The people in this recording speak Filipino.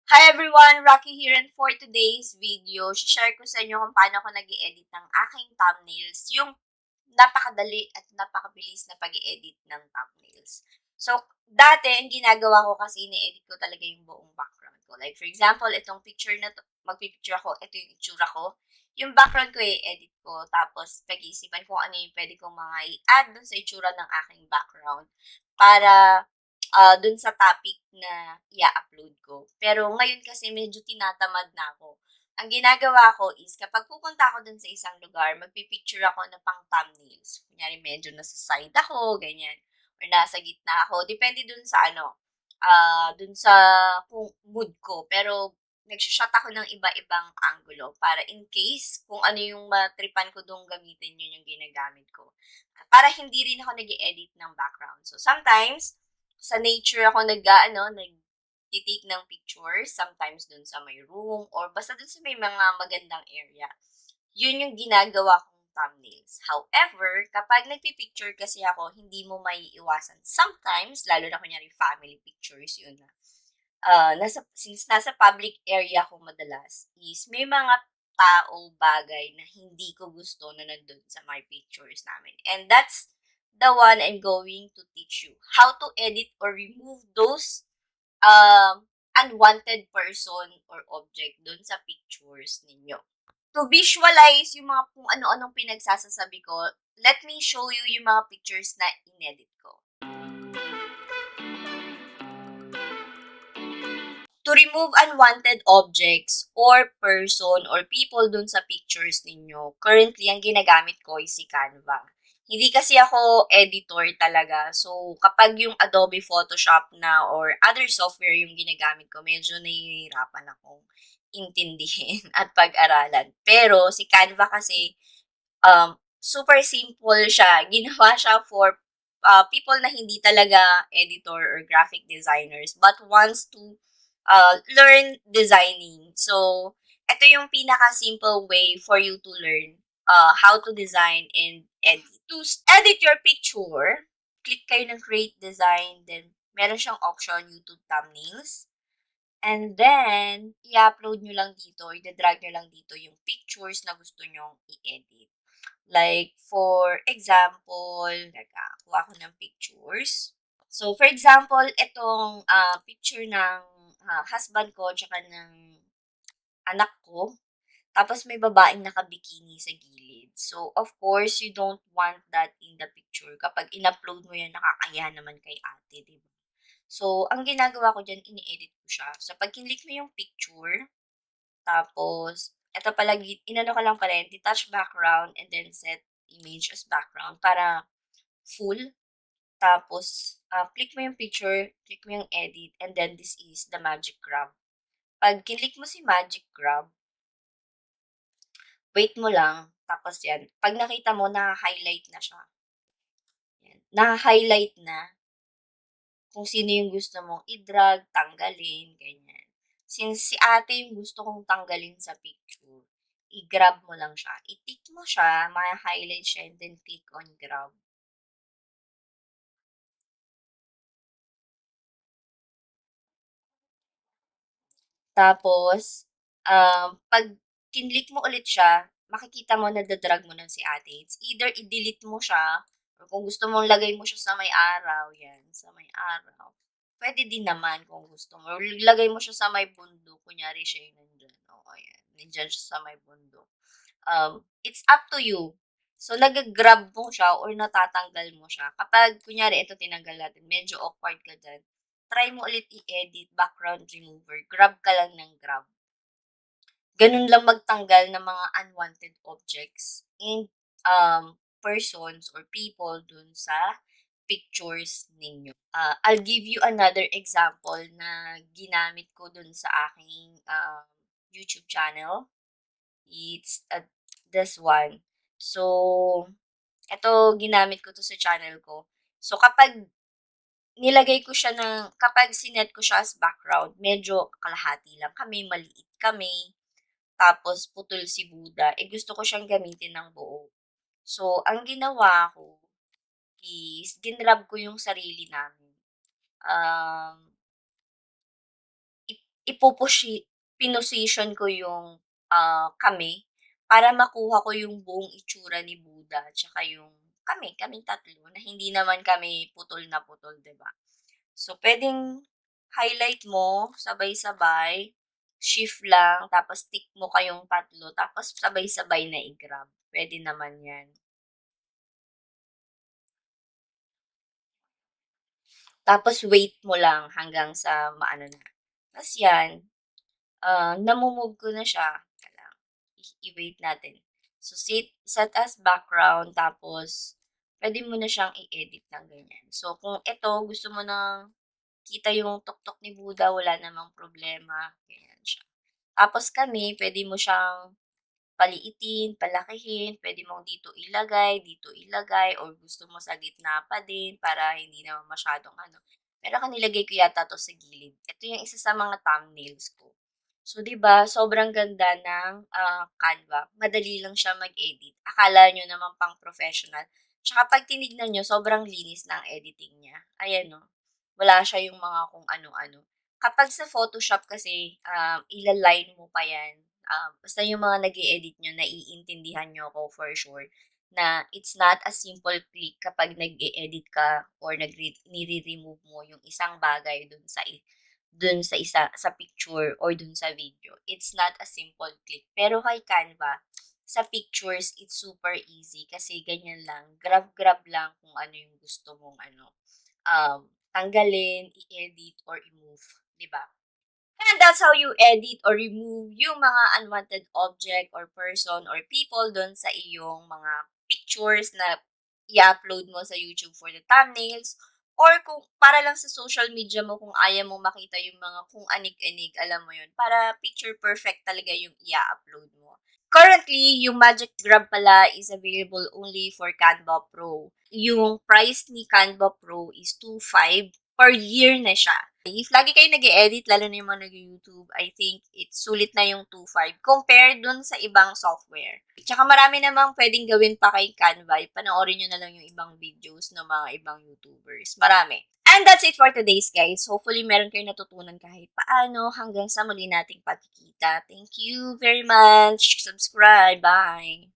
Hi everyone! Rocky here, and for today's video, share ko sa inyo kung paano ko nag edit ng aking thumbnails, yung napakadali at napakabilis na pag edit ng thumbnails. So, dati, ang ginagawa ko kasi ini-edit ko talaga yung buong background ko. Like, for example, itong picture na to, magpipicture ako, ito yung itsura ko. Yung background ko, i-edit ko, tapos pag-iisipan kung ano yung pwede kong mga i-add dun sa itsura ng aking background para dun sa topic na i-upload ko. Pero ngayon kasi medyo tinatamad na ako. Ang ginagawa ko is kapag pupunta ako dun sa isang lugar, magpipicture ako na pang thumbnails. Kunyari medyo nasa side ako, ganyan. Or nasa gitna ako. Depende dun sa ano, dun sa kung mood ko. Pero nagsishot ako ng iba-ibang angulo para in case kung ano yung matripan ko dong gamitin, yun yung ginagamit ko. Para hindi rin ako nag edit ng background. So sometimes, sa nature ako nag-take ng pictures, sometimes dun sa may room, or basta dun sa may mga magandang area. Yun yung ginagawa kong thumbnails. However, kapag nagpipicture kasi ako, hindi mo maiiwasan. Sometimes, lalo na kunyari family pictures, yun na. Since nasa public area ako madalas, is may mga tao, bagay na hindi ko gusto na nandun sa my pictures namin. And that's the one I'm going to teach you. How to edit or remove those unwanted person or object dun sa pictures ninyo. To visualize yung mga kung ano-anong pinagsasasabi ko, let me show you yung mga pictures na inedit ko. To remove unwanted objects or person or people dun sa pictures ninyo, currently ang ginagamit ko is si Canva. Hindi kasi ako editor talaga. So, kapag yung Adobe Photoshop na or other software yung ginagamit ko, medyo nahihirapan akong intindihin at pag-aralan. Pero si Canva kasi, super simple siya. Ginawa siya for people na hindi talaga editor or graphic designers but wants to learn designing. So, ito yung pinaka-simple way for you to learn how to design and edit. To edit your picture, click kayo ng create design, then meron siyang option YouTube thumbnails. And then, i-upload nyo lang dito, i-drag nyo lang dito yung pictures na gusto nyong i-edit. Like, for example, kuha ko ng pictures. So, for example, itong picture ng husband ko tsaka ng anak ko. Tapos may babaeng nakabikini sa gilid. So, of course, you don't want that in the picture. Kapag in-upload mo yan, nakakaya naman kay ate, di ba? So, ang ginagawa ko dyan, ini-edit ko siya. So, pag kinlik mo yung picture, tapos, eto pala, inano ko lang pala, detach background, and then set image as background para full. Tapos, click mo yung picture, click mo yung edit, and then this is the magic grab. Pag kinlik mo si magic grab, wait mo lang, tapos yan, pag nakita mo, na-highlight na siya. Yan. Na-highlight na kung sino yung gusto mong i-drag, tanggalin, ganyan. Since si ate yung gusto kong tanggalin sa picture, i-grab mo lang siya. I-tick mo siya, ma-highlight siya, and then click on grab. Tapos, pag kinlik mo ulit siya, makikita mo na drag mo na si ate. It's either i-delete mo siya, or kung gusto mong lagay mo siya sa may araw, yan, sa may araw. Pwede din naman kung gusto mo. Or lagay mo siya sa may bundok. Kunyari siya yung nandyan. O, ayan. Nandyan siya sa may bundok. It's up to you. So, nag-grab mo siya or natatanggal mo siya. Kapag, kunyari, ito tinanggal natin, medyo awkward ka dyan, try mo ulit i-edit, background remover, grab ka lang ng grab. Ganun lang magtanggal ng mga unwanted objects and persons or people dun sa pictures ninyo. I'll give you another example na ginamit ko dun sa aking YouTube channel. It's this one. So, ito ginamit ko to sa channel ko. So, kapag nilagay ko siya kapag sinet ko siya as background, medyo kalahati lang kami, maliit kami, tapos putol si Buddha, gusto ko siyang gamitin ng buo. So, ang ginawa ko is, ginrab ko yung sarili namin. Um, pinosisyon ko yung, kami para makuha ko yung buong itsura ni Buddha tsaka yung kaming tatlo na hindi naman kami putol na putol, 'di ba? So, puwedeng highlight mo sabay-sabay, shift lang, tapos tick mo kayong tatlo, tapos sabay-sabay na i-grab, puwede naman 'yan. Tapos wait mo lang hanggang sa maano na. Ta's 'yan, namo-move ko na siya, teka lang, i-wait natin. So, set as background tapos puwede mo na siyang i-edit ng ganyan. So, kung ito gusto mo ng kita yung tuktok ni Buddha, wala namang problema, ganyan siya. Tapos kami, puwede mo siyang paliitin, palakihin, puwede mong dito ilagay or gusto mo sa gitna pa din para hindi naman masyadong ano. Pero ako nilagay ko yata 'to sa gilid. Ito yung isa sa mga thumbnails ko. So, 'di ba, sobrang ganda ng, Canva. Madali lang siya mag-edit. Akala niyo naman pang professional. Tsaka 'pag tinignan niyo sobrang linis ng editing niya. Ayan, oh, wala siya yung mga kung ano-ano. Kapag sa Photoshop kasi, ila-line mo pa 'yan, basta yung mga nag-e-edit niyo naiintindihan niyo ako for sure na it's not a simple click kapag nag-e-edit ka or nire-remove mo yung isang bagay dun sa sa picture or dun sa video. It's not a simple click. Pero kay Canva, sa pictures, it's super easy kasi ganyan lang, grab-grab lang kung ano yung gusto mong ano, tanggalin, i-edit or i-move, 'di ba? And that's how you edit or remove yung mga unwanted object or person or people dun sa iyong mga pictures na i-upload mo sa YouTube for the thumbnails or kung para lang sa social media mo kung ayaw mo makita yung mga kung anig-anig, alam mo yun, para picture perfect talaga yung i-upload mo. Currently, yung Magic Grab pala is available only for Canva Pro. Yung price ni Canva Pro is 2.5 per year na siya. If lagi kayo nag edit lalo na yung mga nag-YouTube, I think it's sulit na yung 2.5 compared dun sa ibang software. Tsaka marami namang pwedeng gawin pa kay Canva. Panoorin nyo na lang yung ibang videos ng mga ibang YouTubers. Marami. And that's it for today's guys. Hopefully meron kayong natutunan kahit paano hanggang sa muli nating pagkikita. Thank you very much. Subscribe. Bye.